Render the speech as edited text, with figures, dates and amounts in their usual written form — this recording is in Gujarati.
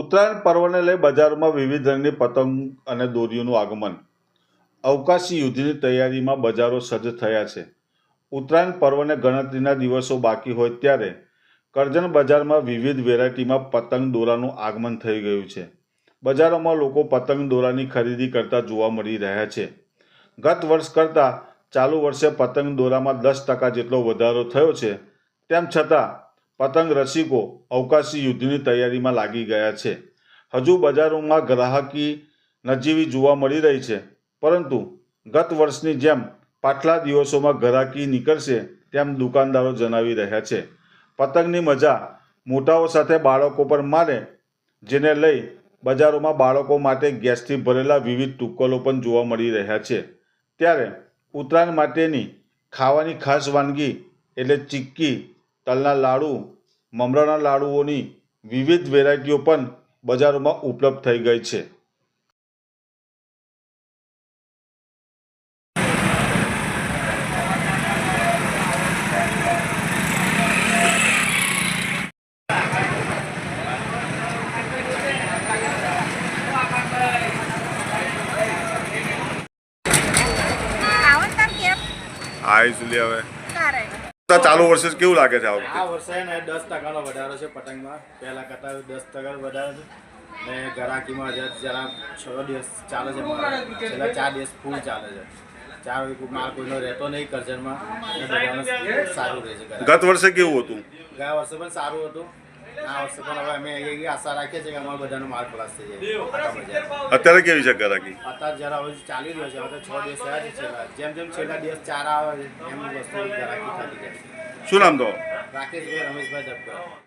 ઉત્તરાયણ પર્વને લઈ બજારોમાં વિવિધ રંગની પતંગ અને દોરીઓનું આગમન. અવકાશી યુદ્ધની તૈયારીમાં બજારો સજ્જ થયા છે. ઉત્તરાયણ પર્વને ગણતરીના દિવસો બાકી હોય ત્યારે કરજણ બજારમાં વિવિધ વેરાયટીમાં પતંગ દોરાનું આગમન થઈ ગયું છે. બજારોમાં લોકો પતંગ દોરાની ખરીદી કરતા જોવા મળી રહ્યા છે. ગત વર્ષ કરતાં ચાલુ વર્ષે પતંગ દોરામાં 10% જેટલો વધારો થયો છે. તેમ છતાં પતંગ રસિકો અવકાશી યુદ્ધની તૈયારીમાં લાગી ગયા છે. હજુ બજારોમાં ગ્રાહકી નજીવી જોવા મળી રહી છે, પરંતુ ગત વર્ષની જેમ પાછલા દિવસોમાં ગ્રાહકી નીકળશે તેમ દુકાનદારો જણાવી રહ્યા છે. પતંગની મજા મોટાઓ સાથે બાળકો પર માણે, જેને લઈ બજારોમાં બાળકો માટે ગેસથી ભરેલા વિવિધ ટુક્કલો પણ જોવા મળી રહ્યા છે. ત્યારે ઉત્તરાયણ માટેની ખાવાની ખાસ વાનગી એટલે ચીક્કી, તલના લાડુ, મમરાના લાડુઓની વિવિધ વેરાયટીઓ પણ બજારોમાં ઉપલબ્ધ થઈ ગઈ છે. આઈસલી હવે ચાલુ વર્ષે કેવું લાગે છે? આ વર્ષે ને 10%નો વધારો છે પતંગમાં. પહેલા કરતાં 10% વધારો છે ને ગ્રાહકીમાં જરા 6 દિવસ ચાલે છે. છેલ્લા 4 દિવસ ફૂલ ચાલે છે. 4 વીક માલ કોઈનો રહેતો નહીં કરજણમાં. બધાનું સારું રહે છે. ગત વર્ષે કેવું હતું? ગયા વર્ષે પણ સારું હતું. આ વર્ષે પણ હવે અમે એવી આશા રાખીએ છીએ કે અમારો બધાનો માલ ખલાસ થઈ જાય. અત્યારે કેવી છે ગ્રાહકી? અત્યારે જરા હવે ચાલી રહ્યો છે. હવે 6 દિવસ થયા છે છેલ્લા. જેમ જેમ છેલ્લા દિવસ 4 આવે એમ વસ્તુ ગ્રાહકી થતી જાય. શું નામ તો? રાકેશભાઈ રમેશભાઈ ધબકર.